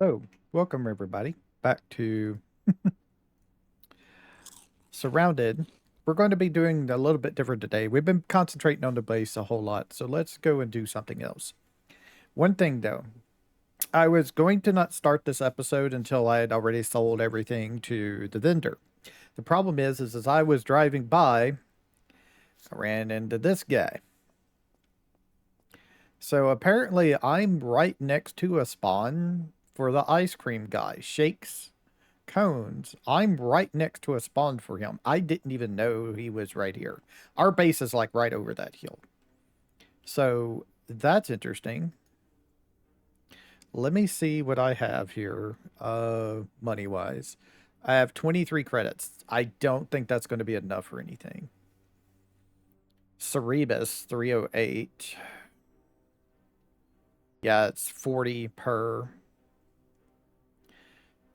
So, welcome everybody back to Surrounded. We're going to be doing a little bit different today. We've been concentrating on the base a whole lot, so let's go and do something else. One thing though, I was going to not start this episode until I had already sold everything to the vendor. The problem is as I was driving by, I ran into this guy. So apparently I'm right next to a spawn for the ice cream guy, Shakes Cones. I'm right next to a spawn for him. I didn't even know he was right here. Our base is like right over that hill. So that's interesting. Let me see what I have here, money wise. I have 23 credits. I don't think that's going to be enough for anything. Cerebus 308. Yeah, it's 40 per.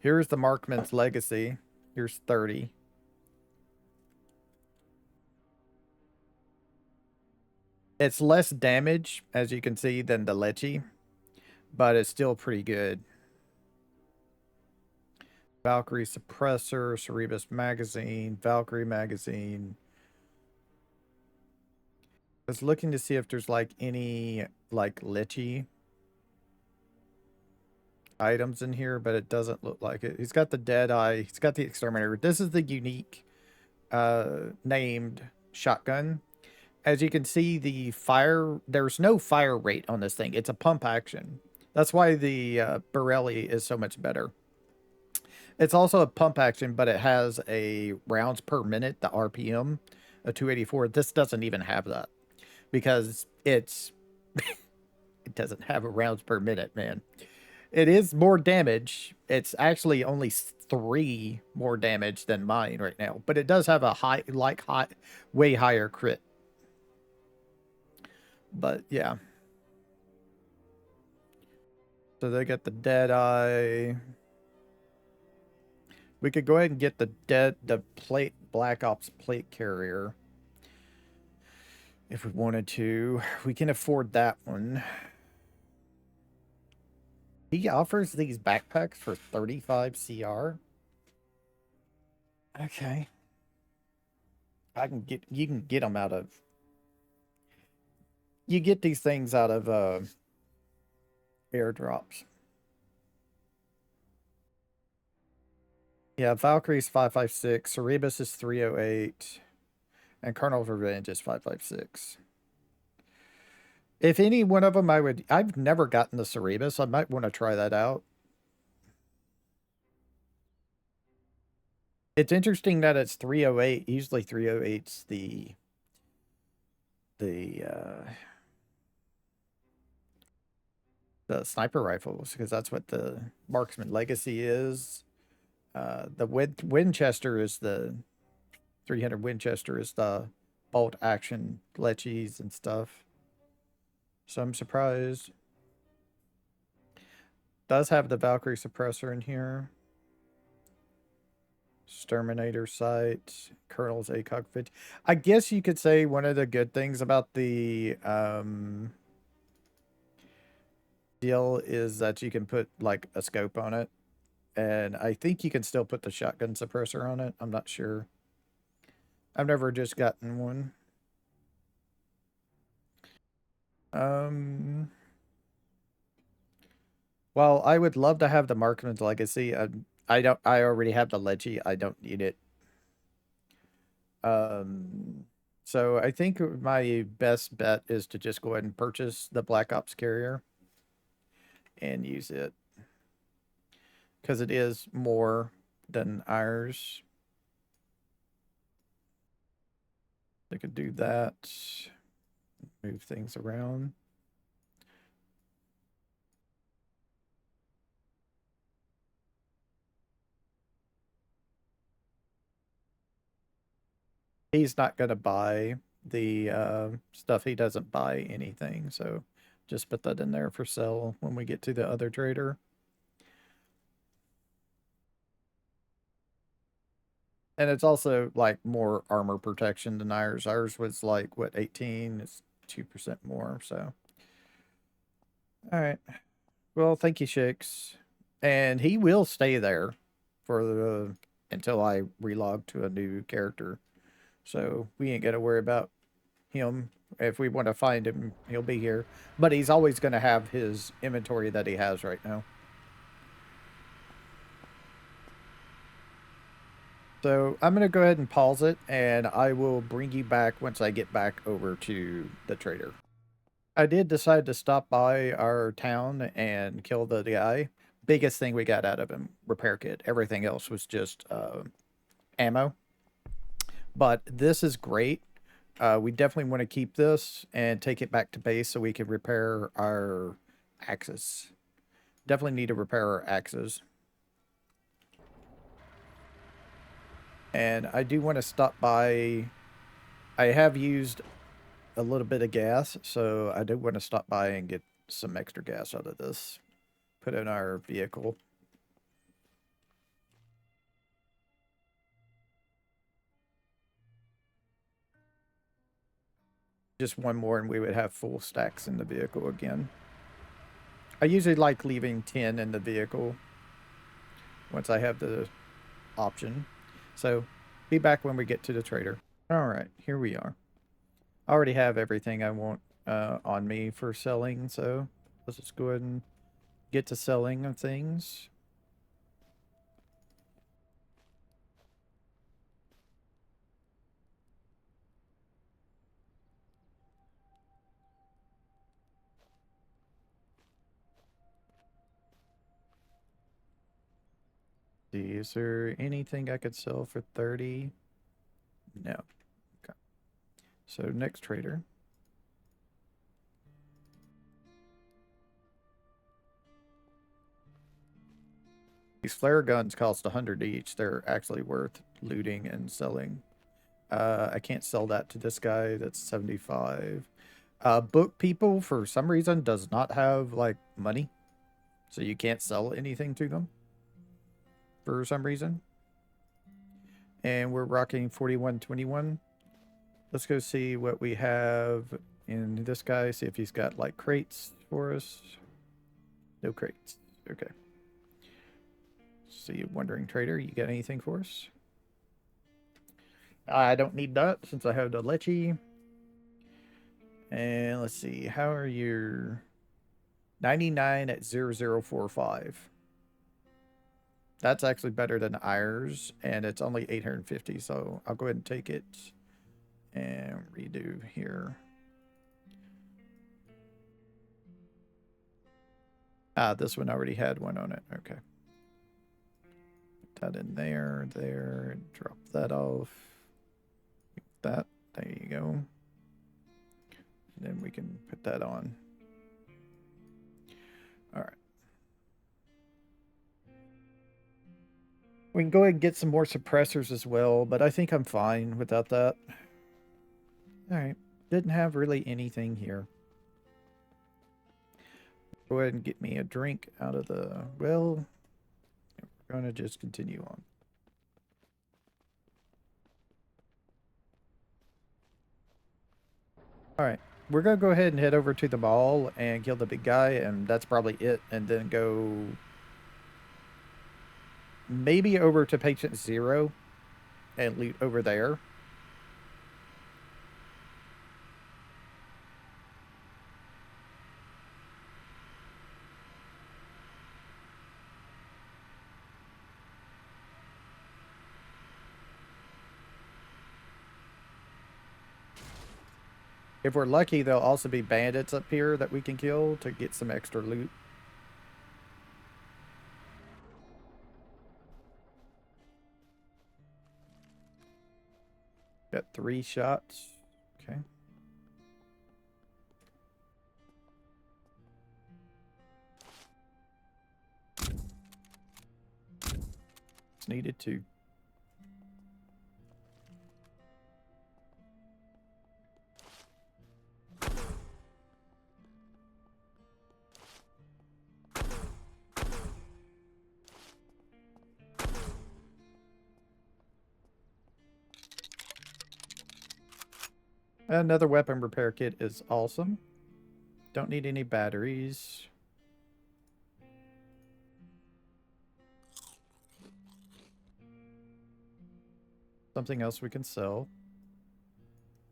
Here's the Markman's Legacy. Here's 30. It's less damage, as you can see, than the Lecce, but it's still pretty good. Valkyrie Suppressor, Cerebus Magazine, Valkyrie Magazine. I was looking to see if there's like any like Lecce items in here, but it doesn't look like it. He's got the Dead Eye. He's got the Exterminator. This is the unique named shotgun. As you can see, there's no fire rate on this thing. It's a pump action. That's why the Borelli is so much better. It's also a pump action, but it has a rounds per minute, the RPM, a 284. This doesn't even have that because it doesn't have a rounds per minute, man. It is more damage. It's actually only 3 more damage than mine right now, but it does have a way higher crit. But yeah. So they got the Dead Eye. We could go ahead and get the Black Ops plate carrier. If we wanted to. We can afford that one. He offers these backpacks for 35 CR. Okay. You can get them out of, you get these things out of airdrops. Yeah, Valkyrie's 556, Cerebus is 308, and Colonel's Revenge is 556. If any one of them I've never gotten the Cerebus. I might want to try that out. It's interesting that it's 308. Usually 308's the sniper rifles, because that's what the Marksman Legacy is. The Winchester is the 300 Winchester is the bolt action Lecces and stuff. So I'm surprised. Does have the Valkyrie suppressor in here. Exterminator sight, Colonel's ACOG 50. I guess you could say one of the good things about the deal is that you can put like a scope on it. And I think you can still put the shotgun suppressor on it. I'm not sure. I've never just gotten one. Well, I would love to have the Marksman's Legacy. I already have the Lecce. I don't need it. So I think my best bet is to just go ahead and purchase the Black Ops carrier and use it, because it is more than ours. They could do that. Move things around. He's not going to buy the stuff. He doesn't buy anything. So just put that in there for sale when we get to the other trader. And it's also like more armor protection than ours. Ours was like, what, 18? It's 2% more. So, all right. Well, thank you, Shakes. And he will stay there for the until I relog to a new character. So we ain't gotta worry about him. If we want to find him, he'll be here. But he's always gonna have his inventory that he has right now. So I'm gonna go ahead and pause it, and I will bring you back once I get back over to the trader. I did decide to stop by our town and kill the guy. Biggest thing we got out of him, repair kit. Everything else was just ammo. But this is great. We definitely want to keep this and take it back to base so we can repair our axes. Definitely need to repair our axes. And I do want to stop by. I have used a little bit of gas, so I do want to stop by and get some extra gas out of this. Put in our vehicle. Just one more and we would have full stacks in the vehicle again. I usually like leaving 10 in the vehicle once I have the option. So be back when we get to the trader. All right, here we are. I already have everything I want on me for selling, so let's just go ahead and get to selling of things. See, is there anything I could sell for 30? No. Okay. So next trader. These flare guns cost 100 each. They're actually worth looting and selling. I can't sell that to this guy. That's 75. Book people, for some reason, does not have, like, money. So you can't sell anything to them. For some reason. And we're rocking 4121. Let's go see what we have in this guy. See if he's got, like, crates for us. No crates. Okay. See, wandering trader, you got anything for us? I don't need that since I have the Lecce. And let's see, how are your 99 at 0045? That's actually better than ours, and it's only 850, so I'll go ahead and take it and redo here. Ah, this one already had one on it. Okay. Put that in there, and drop that off. That, there you go. And then we can put that on. All right. We can go ahead and get some more suppressors as well, but I think I'm fine without that. All right. Didn't have really anything here. Go ahead and get me a drink out of the well. We're going to just continue on. All right. We're going to go ahead and head over to the mall and kill the big guy, and that's probably it. And then go maybe over to patient 0 and loot over there. If we're lucky, there'll also be bandits up here that we can kill to get some extra loot. Got 3 shots. Okay. It's needed 2. Another weapon repair kit is awesome. Don't need any batteries. something else we can sell.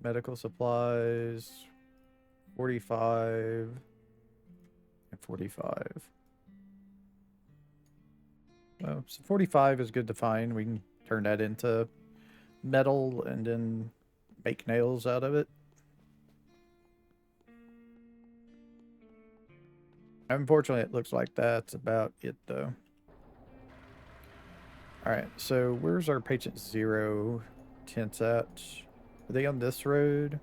Medical supplies, 45 and 45. Well, so 45 is good to find. We can turn that into metal and then make nails out of it. Unfortunately, it looks like that's about it, though. Alright, so where's our patient 0 tents at? Are they on this road?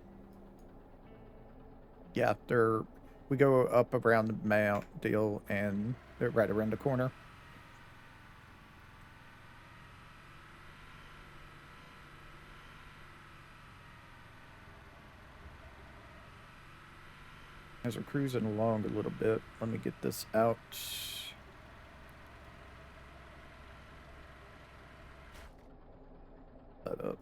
Yeah, they're... We go up around the mount deal, and they're right around the corner. As we're cruising along a little bit, let me get this out. That up.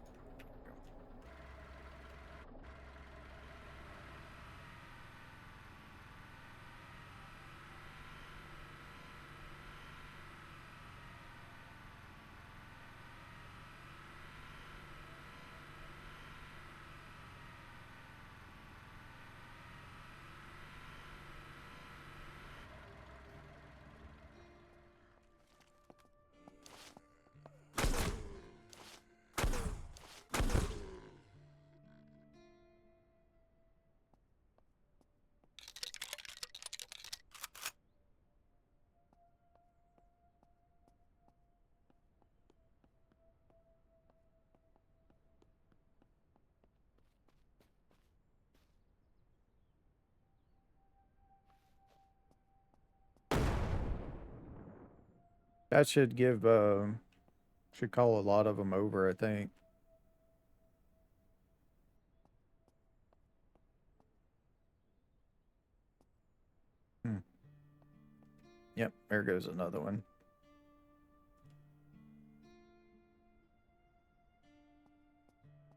That should give, should call a lot of them over, I think. Yep, there goes another one.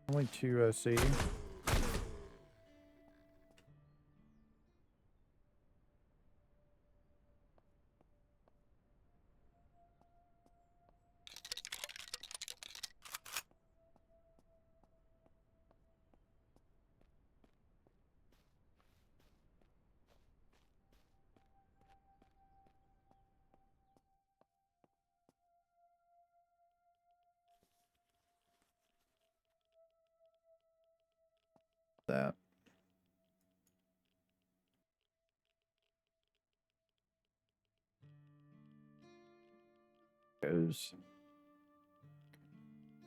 Only 2 OC. That goes.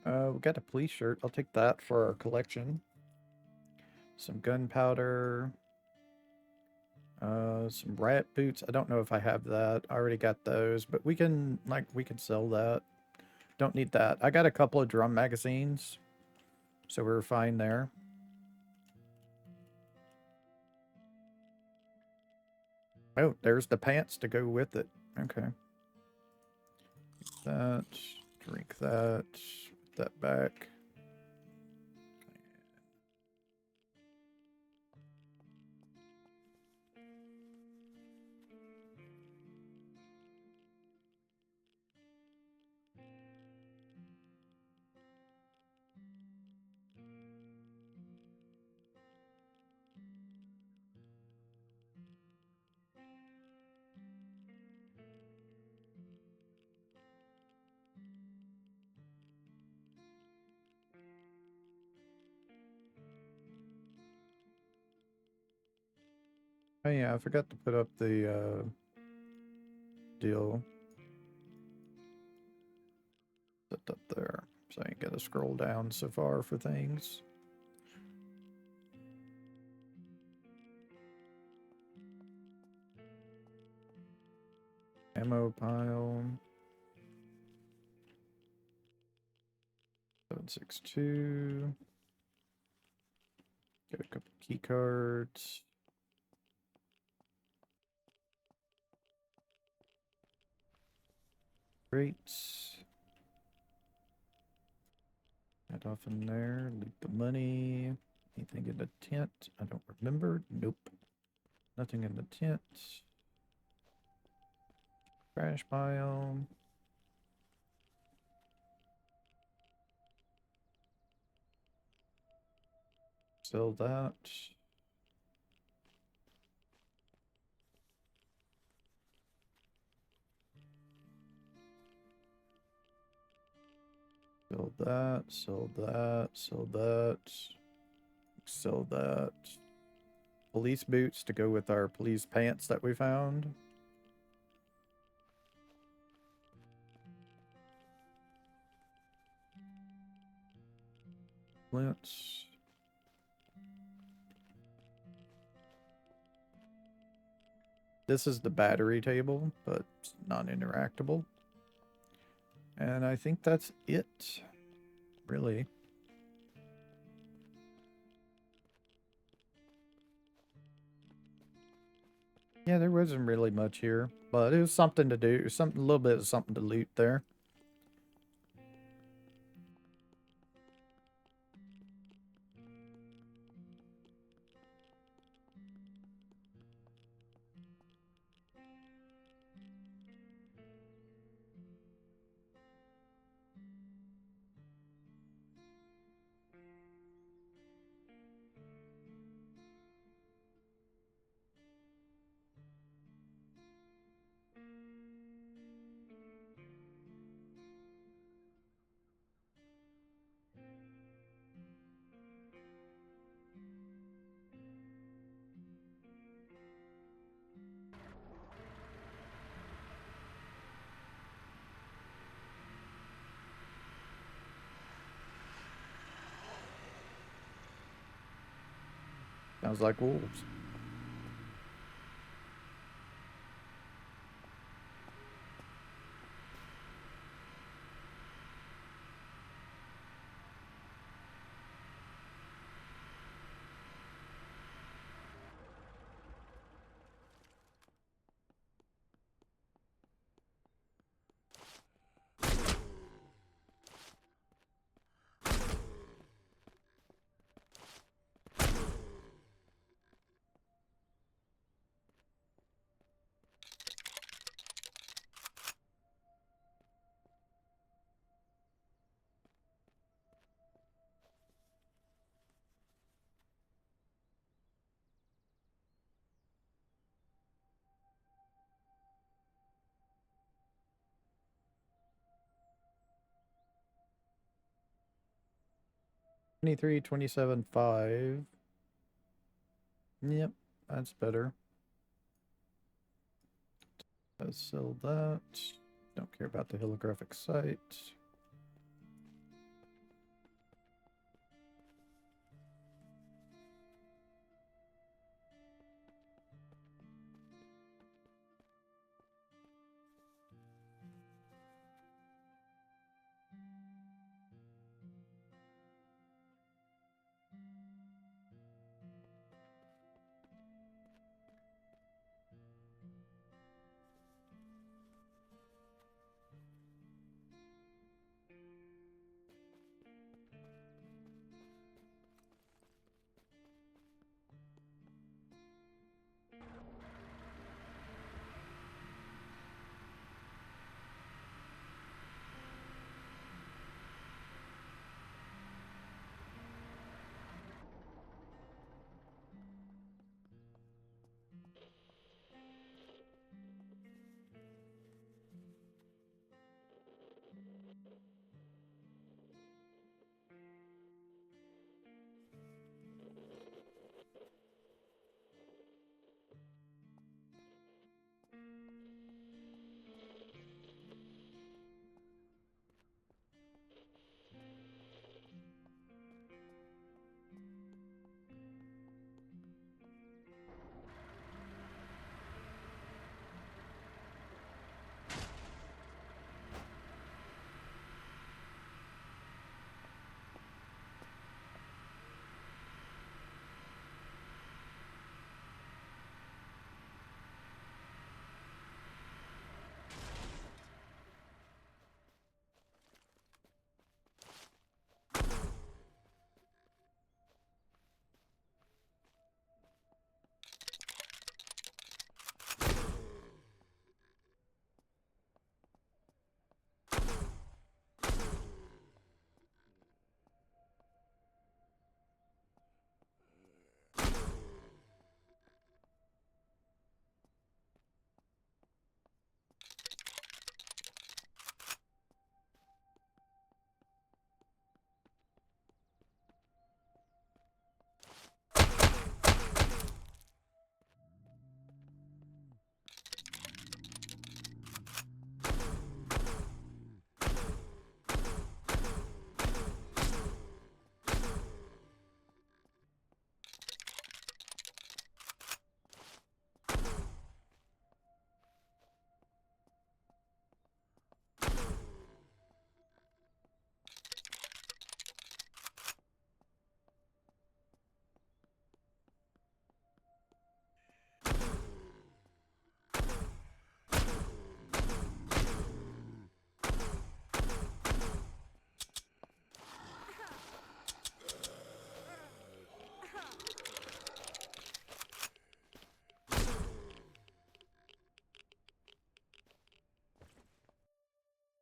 We got a police shirt. I'll take that for our collection. Some gunpowder. Some riot boots. I don't know if I have that. I already got those, but we can sell that. Don't need that. I got a couple of drum magazines, so we're fine there. Oh, there's the pants to go with it. Okay. That. Drink that. Put that back. Oh yeah, I forgot to put up the deal. Put up there. So I ain't gotta scroll down so far for things. Ammo pile. 762. Got a couple key cards. Great. Head off in there. Loot the money. Anything in the tent? I don't remember. Nope. Nothing in the tent. Trash pile. Sell that. Sell that, sell that, sell that, sell that. Police boots to go with our police pants that we found. Let's... This is the battery table, but it's non-interactable. And I think that's it, really. Yeah, there wasn't really much here, but it was something to do. Something, a little bit of something to loot there. Sounds like wolves. $23, $27.5. Yep, that's better. Let's sell that. Don't care about the holographic site.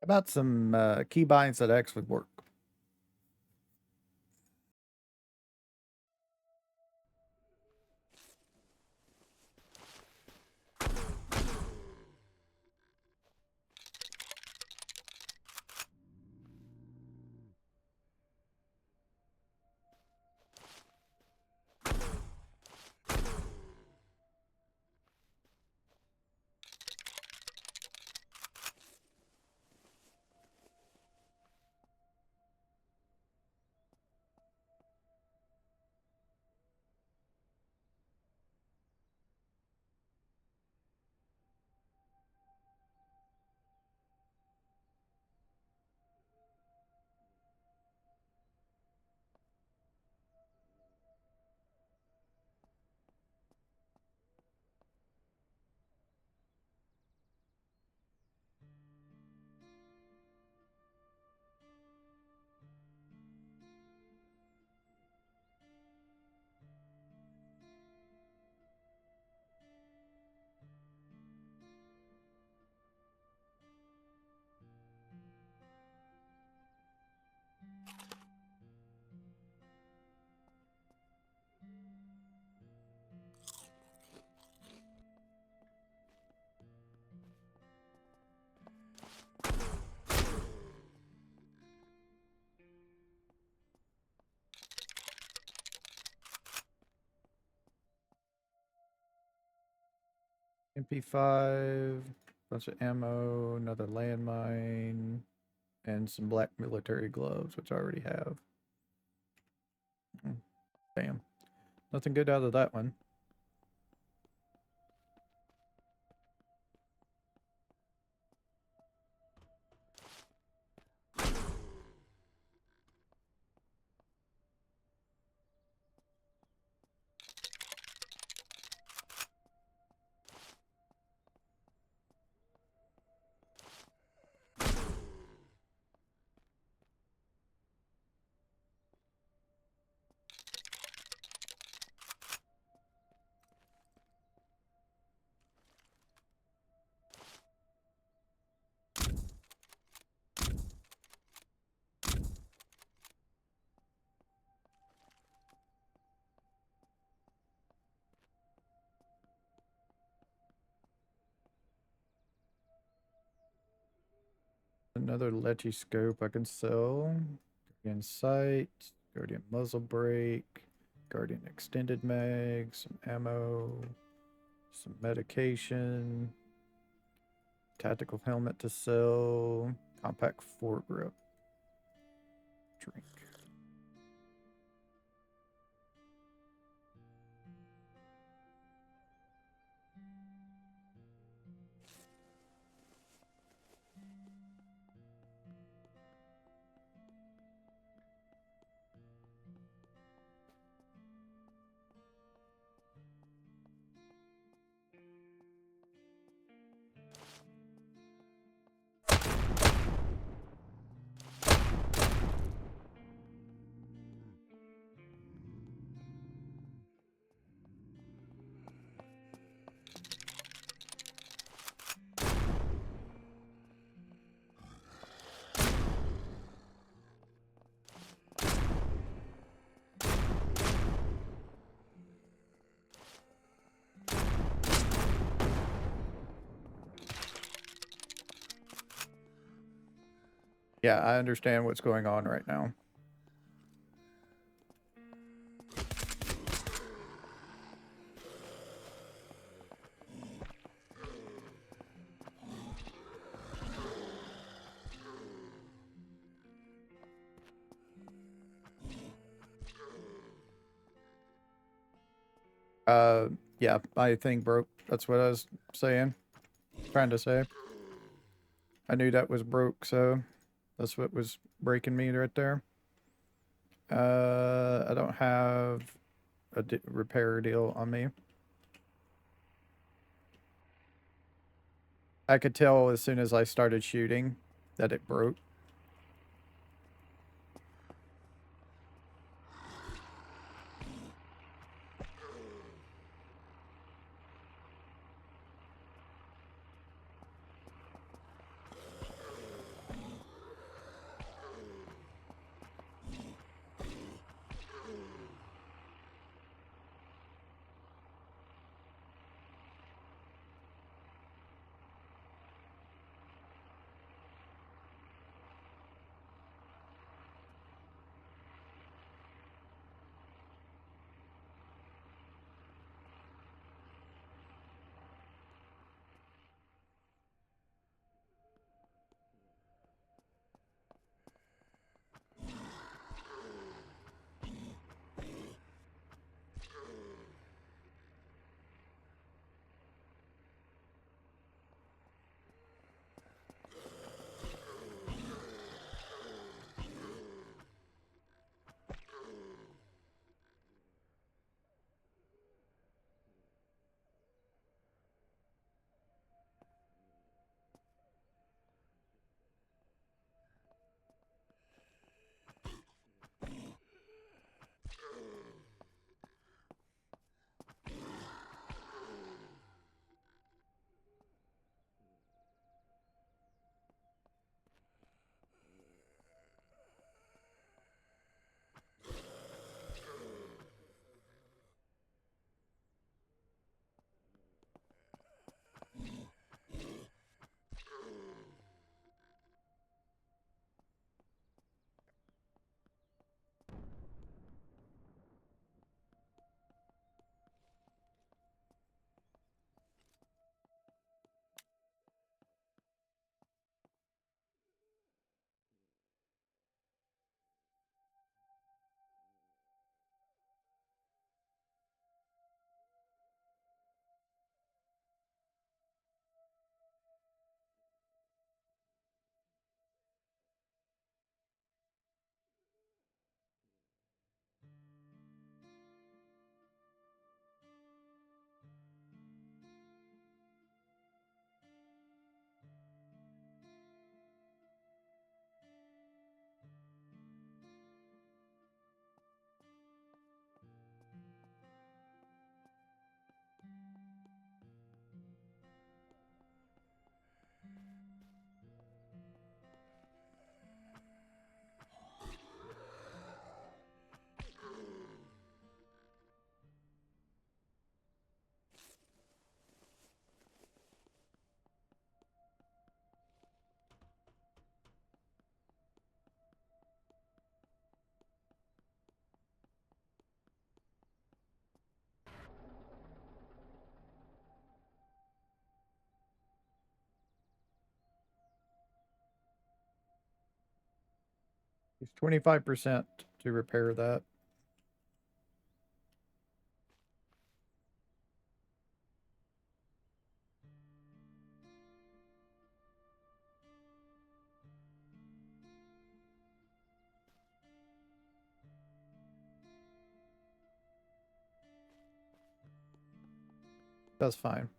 About some keybinds that actually work. MP5, bunch of ammo, another landmine, and some black military gloves, which I already have. Damn. Nothing good out of that one. Another Lechy scope I can sell. Guardian sight, Guardian muzzle brake, Guardian extended mag, some ammo, some medication, tactical helmet to sell, compact foregrip, drink. Yeah, I understand what's going on right now. Yeah, my thing broke. That's what I was saying. Trying to say. I knew that was broke, so that's what was breaking me right there. I don't have a repair deal on me. I could tell as soon as I started shooting that it broke. It's 25% to repair that. That's fine.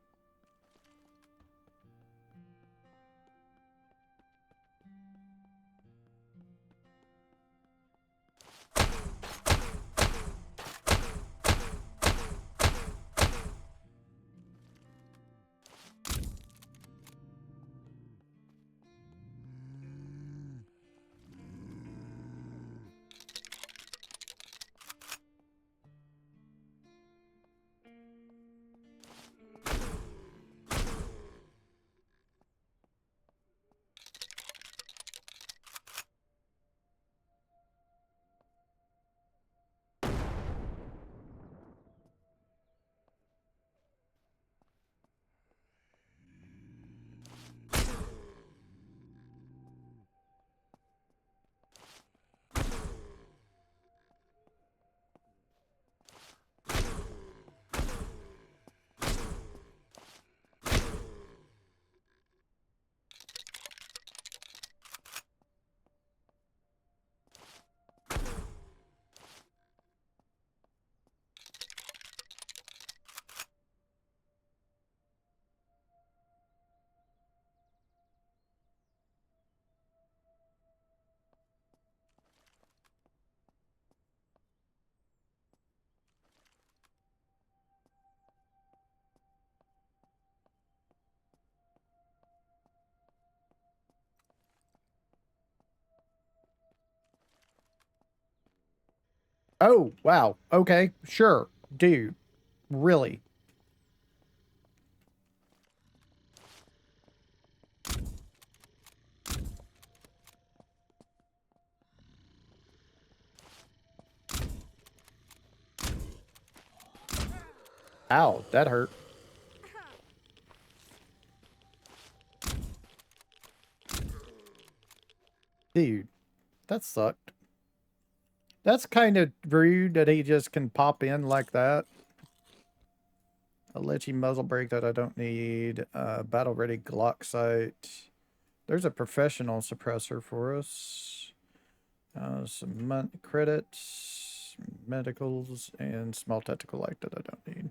Oh, wow. Okay, sure. Dude, really? Ow, that hurt. Dude, that sucked. That's kind of rude that he just can pop in like that. A lechy muzzle brake that I don't need. Battle ready Glock sight. There's a professional suppressor for us. Some credits, medicals, and small tactical light that I don't need.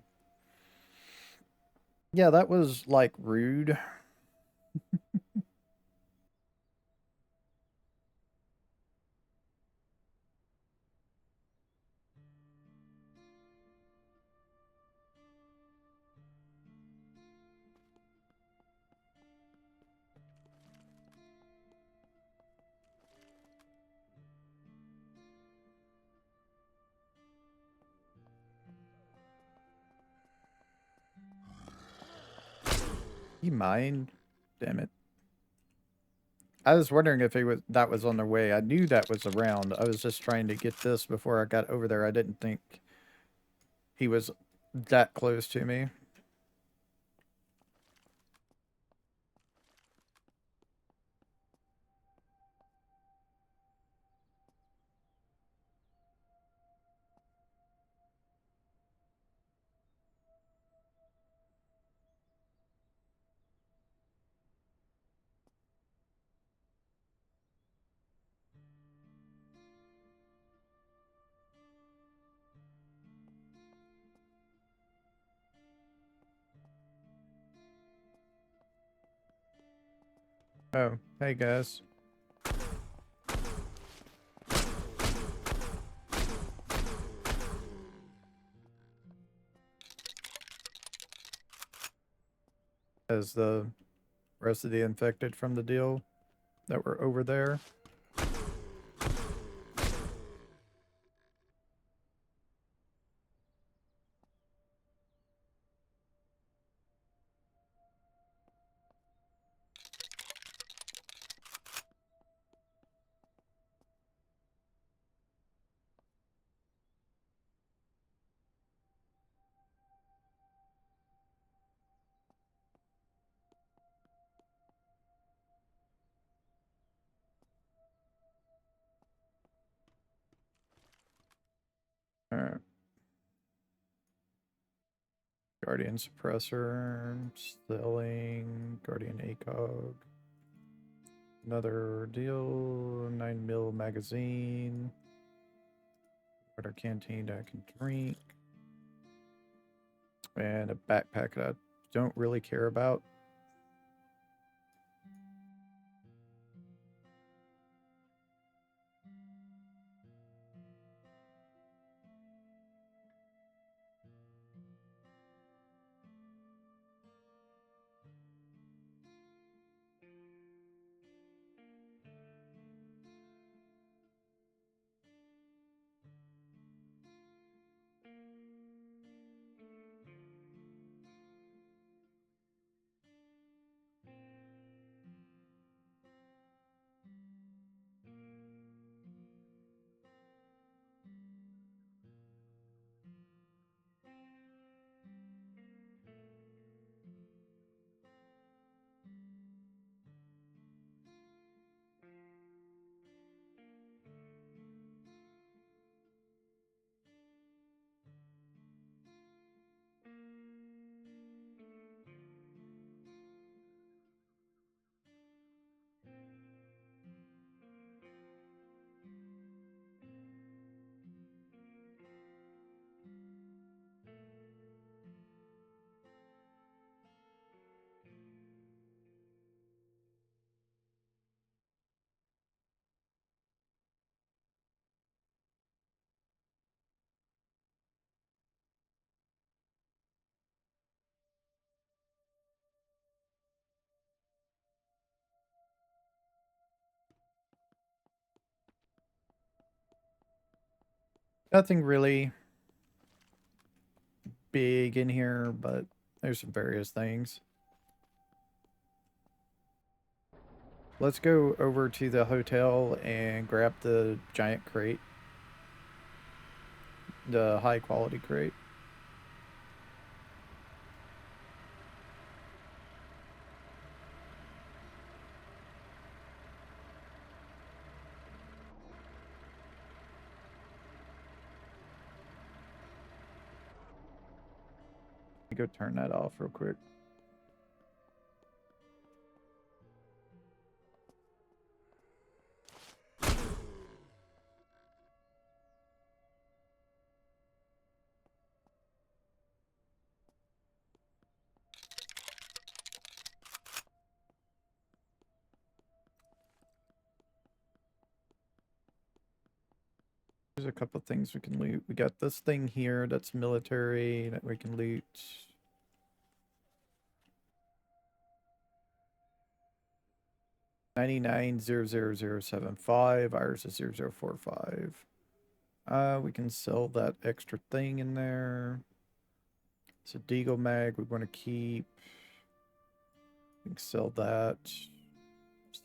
Yeah, that was like rude. You mind? Damn it. I was wondering if that was on their way. I knew that was around. I was just trying to get this before I got over there. I didn't think he was that close to me. Oh, hey guys. As the rest of the infected from the deal that were over there. Alright. Guardian suppressor, selling, Guardian ACOG. Another deal, 9mm magazine. Water canteen that I can drink. And a backpack that I don't really care about. Nothing really big in here, but there's some various things. Let's go over to the hotel and grab the giant crate. The high quality crate. Go turn that off real quick. There's a couple things we can loot. We got this thing here that's military that we can loot. 99,00075. Ours is 0045. We can sell that extra thing in there. It's a Deagle mag we want to keep. We can sell that.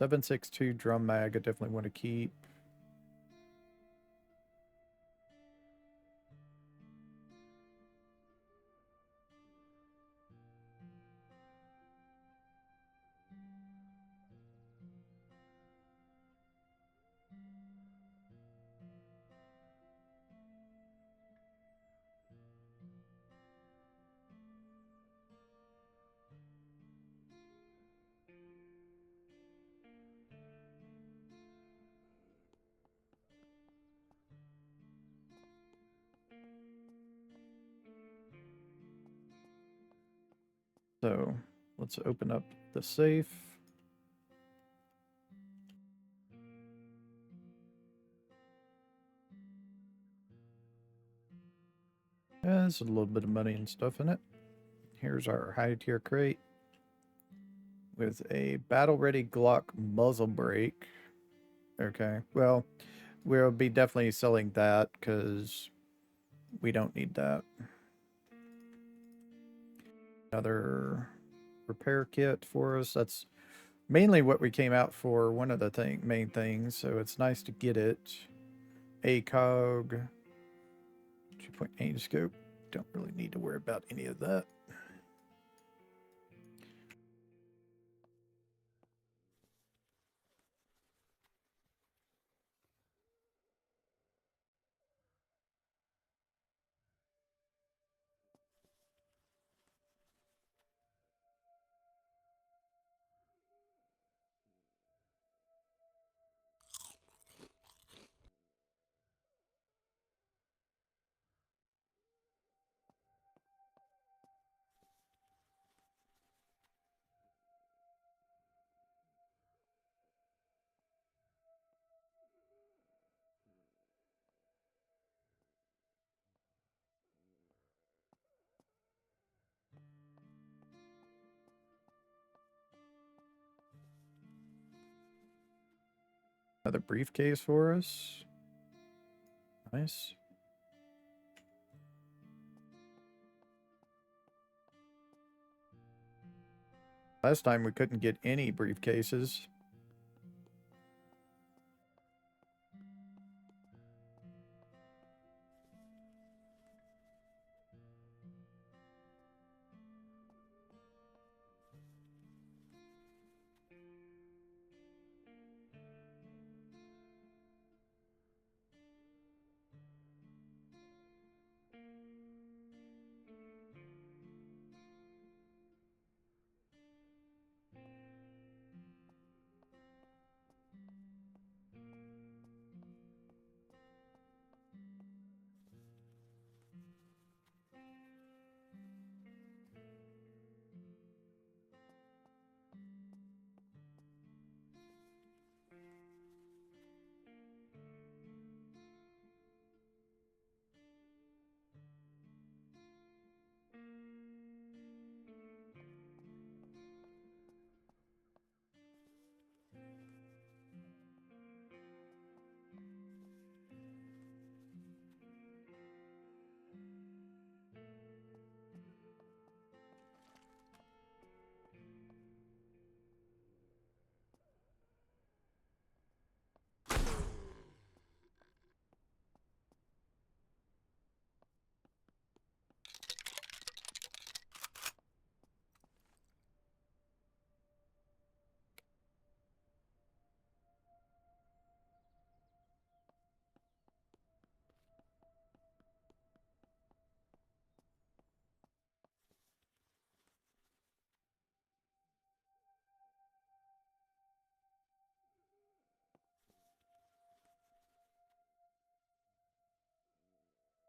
7.62 drum mag I definitely want to keep. So let's open up the safe. Yeah, there's a little bit of money and stuff in it. Here's our high tier crate with a battle ready Glock muzzle brake. Okay, well, we'll be definitely selling that because we don't need that. Another repair kit for us. That's mainly what we came out for, one of the main things, so it's nice to get it. ACOG, 2.8 scope. Don't really need to worry about any of that. Another briefcase for us. Nice. Last time we couldn't get any briefcases.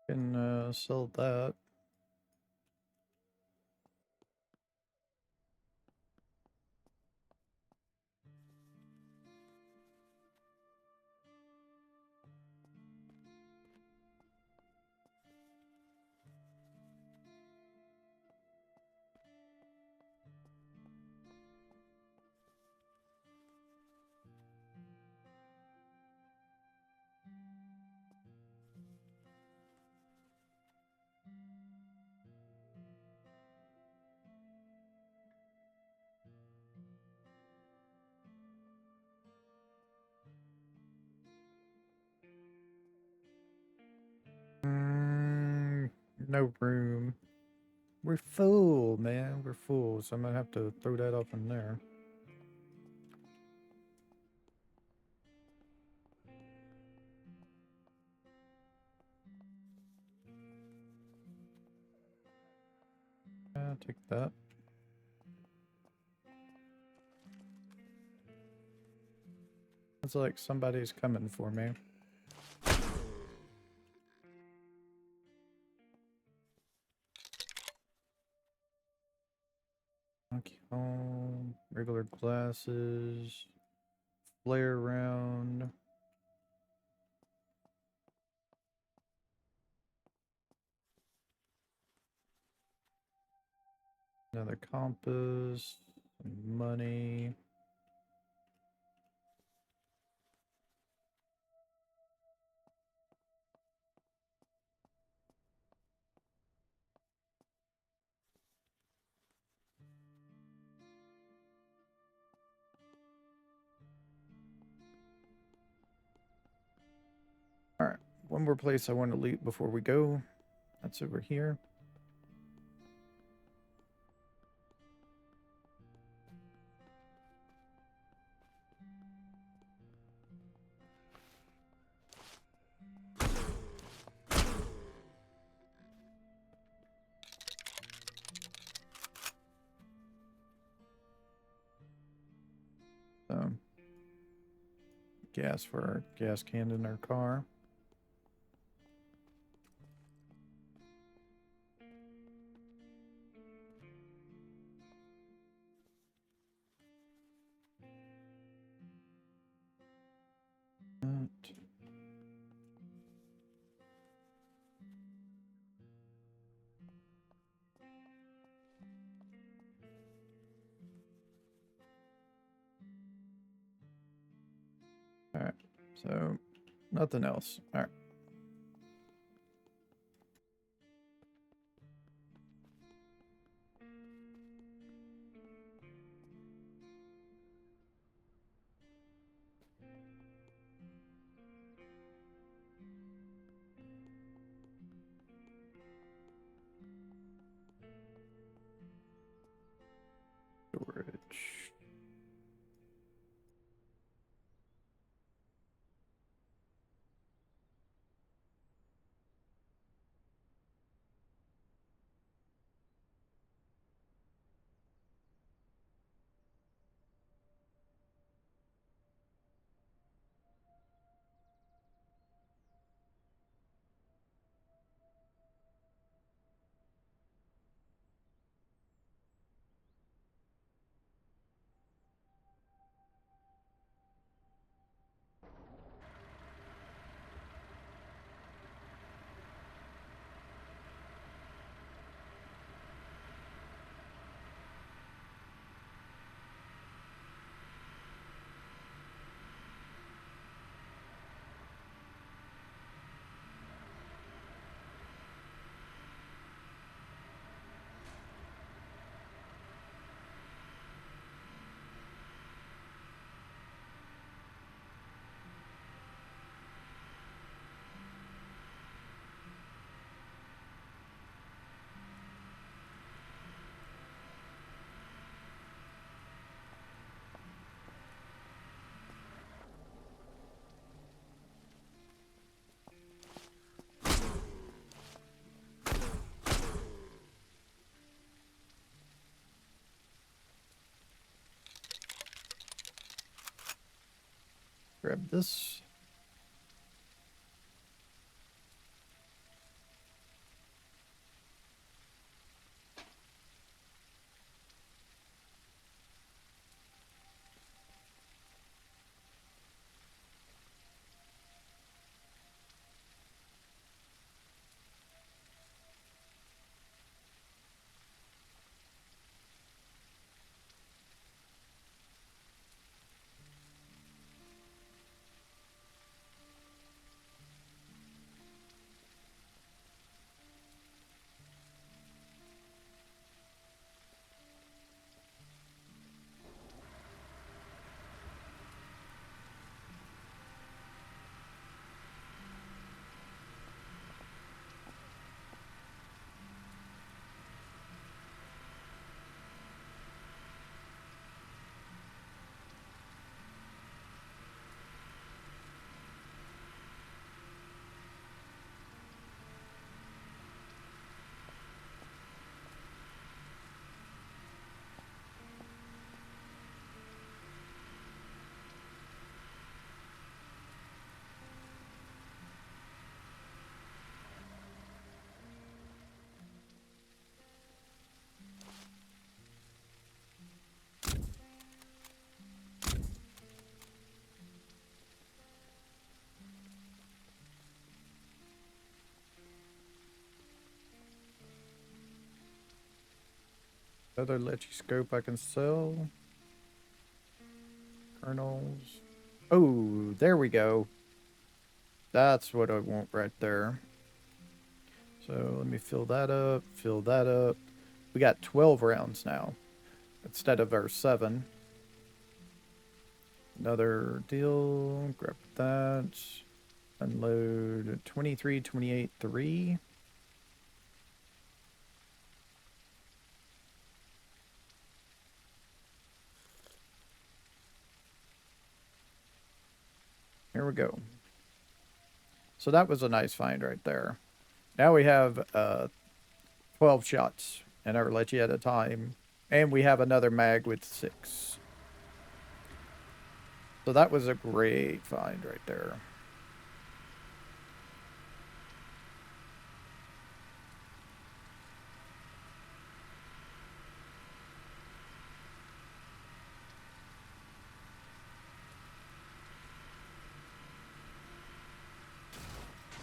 Can sell that. No room. We're full, man. We're full, so I'm gonna have to throw that up in there. Yeah, take that. It's like somebody's coming for me. Okay, home, regular glasses, flare round. Another compass, some money. Alright, one more place I want to leave before we go. That's over here. Gas for our gas can in our car. Alright. So, nothing else. All right. Storage. Grab this. Other lechy scope I can sell. Kernels. Oh, there we go. That's what I want right there. So let me fill that up, fill that up. We got 12 rounds now instead of our 7. Another deal. Grab that. Unload 23, 28, 3. Here we go. So that was a nice find right there. Now we have 12 shots in our lechy at a time. And we have another mag with 6. So that was a great find right there.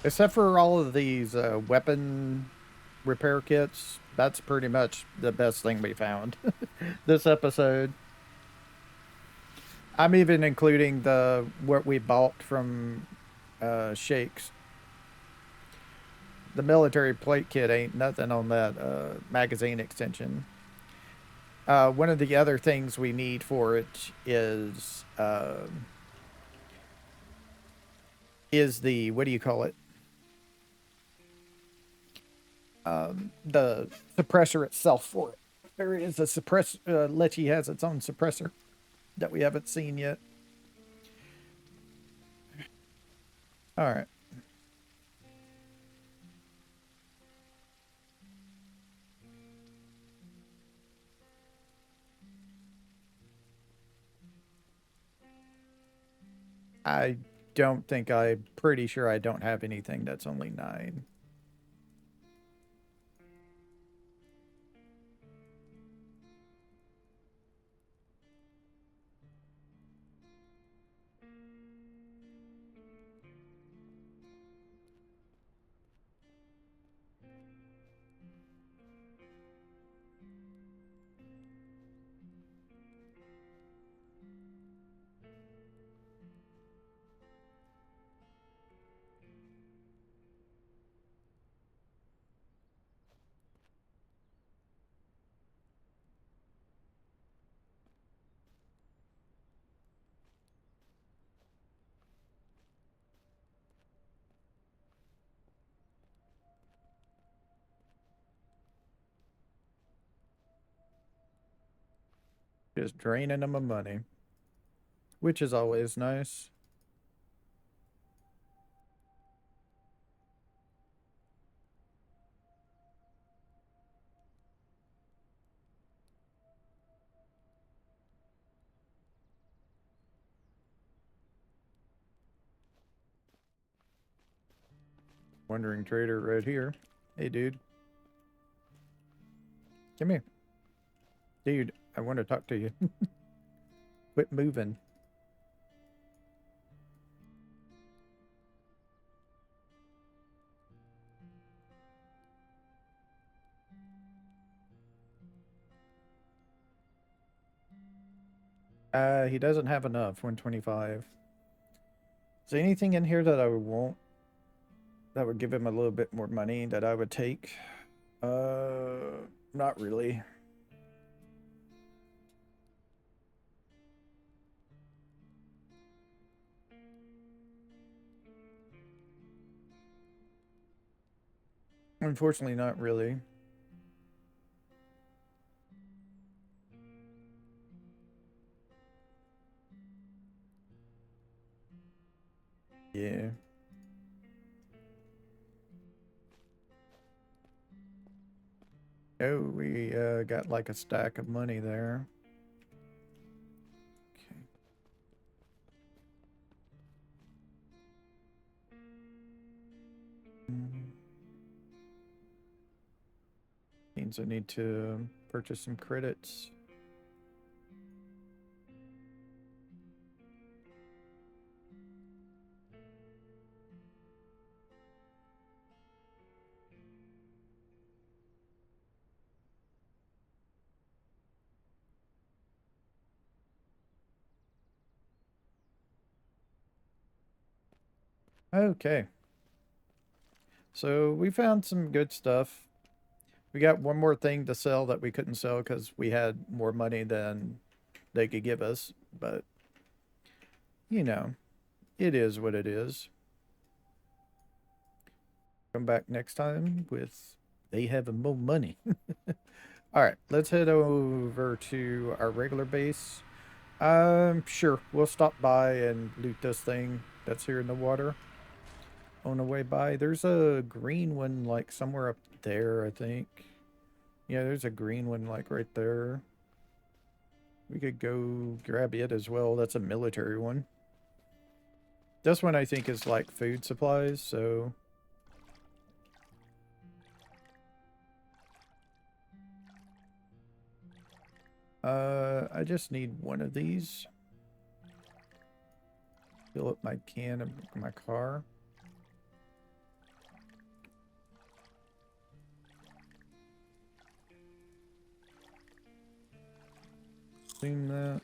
Except for all of these weapon repair kits, that's pretty much the best thing we found this episode. I'm even including the what we bought from Shakes. The military plate kit ain't nothing on that magazine extension. One of the other things we need for it is the, what do you call it? The suppressor itself for it. There is a suppress. Lecce has its own suppressor that we haven't seen yet. All right. I don't think I'm pretty sure I don't have anything that's only 9. Just draining them of money, which is always nice. Wandering trader right here. Hey, dude. Come here. Dude, I want to talk to you. Quit moving. He doesn't have enough. 125. Is there anything in here that I would want that would give him a little bit more money that I would take? Not really. Unfortunately, not really. Yeah. Oh, we got like a stack of money there. Okay. Means I need to purchase some credits. Okay. So we found some good stuff. We got one more thing to sell that we couldn't sell because we had more money than they could give us. But, you know, it is what it is. Come back next time with they have more money. All right, let's head over to our regular base. Sure, we'll stop by and loot this thing that's here in the water on the way by. There's a green one like somewhere up there, I think. Yeah, there's a green one like right there. We could go grab it as well. That's a military one. This one I think is like food supplies, so I just need one of these. Fill up my can of my car. Clean that.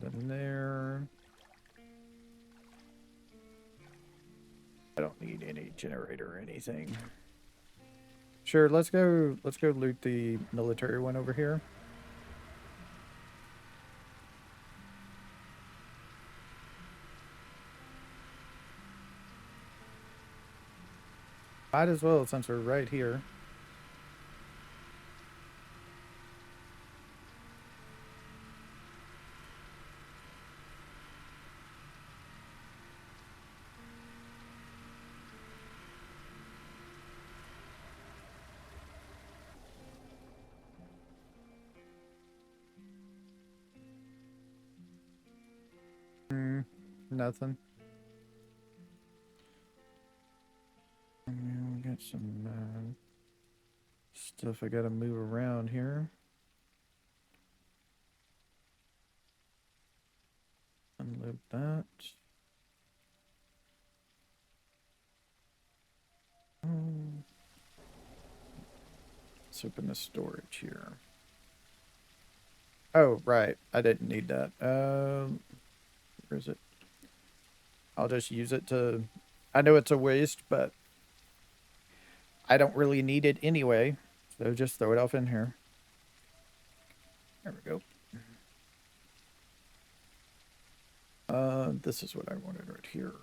Nothing there. I don't need any generator or anything. Sure, let's go loot the military one over here. Might as well since we're right here. Nothing. We got some stuff I gotta move around here. Unload that. Let's open the storage here. Oh, right. I didn't need that. Where is it? I'll just use it to... I know it's a waste, but I don't really need it anyway. So just throw it off in here. There we go. This is what I wanted right here.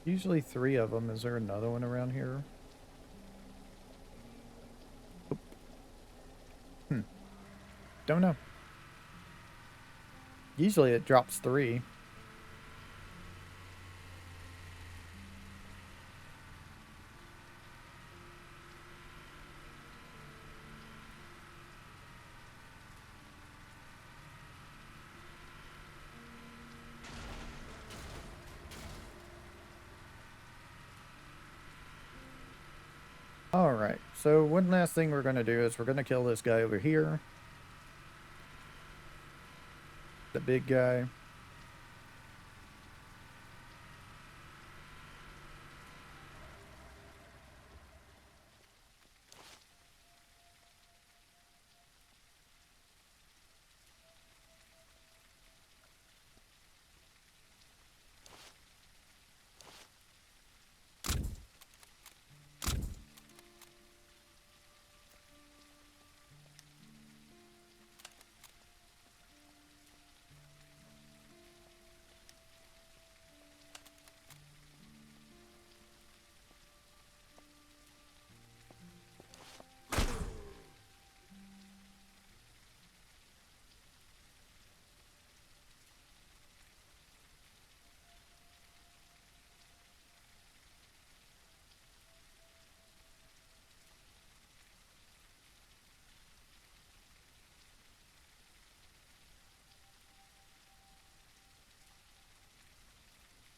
Usually 3 of them. Is there another one around here? Oop. Don't know. Usually it drops 3. Alright, so one last thing we're going to do is we're going to kill this guy over here. The big guy.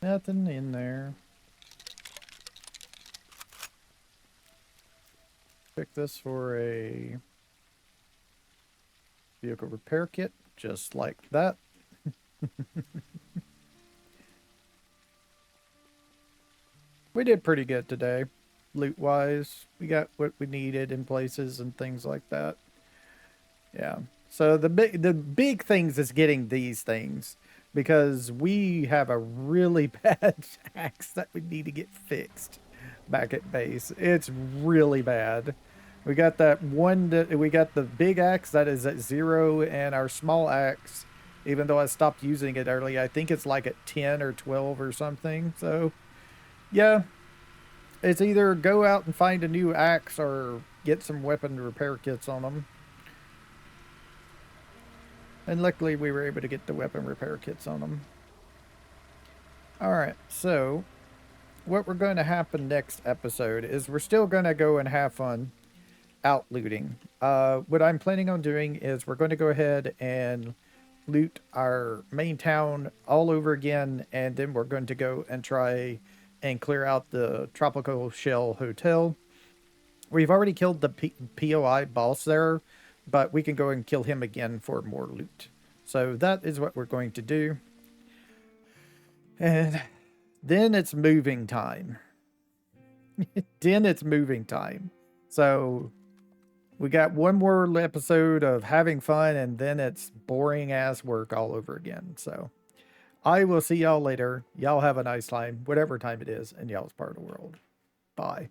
Nothing in there. Pick this for a vehicle repair kit, just like that. We did pretty good today, loot-wise. We got what we needed in places and things like that. Yeah. So the big things is getting these things, because we have a really bad axe that we need to get fixed back at base. It's really bad. We got that one that we got the big axe that is at 0, and our small axe, even though I stopped using it early, I think it's like at 10 or 12 or something. So yeah, it's either go out and find a new axe or get some weapon repair kits on them. And luckily we were able to get the weapon repair kits on them. Alright, so what we're going to happen next episode is we're still going to go and have fun out looting. What I'm planning on doing is we're going to go ahead and loot our main town all over again, and then we're going to go and try and clear out the Tropical Shell Hotel. We've already killed the POI boss there, but we can go and kill him again for more loot. So that is what we're going to do. And then it's moving time. Then it's moving time. So we got one more episode of having fun, and then it's boring ass work all over again. So I will see y'all later. Y'all have a nice time, whatever time it is in y'all's part of the world. Bye.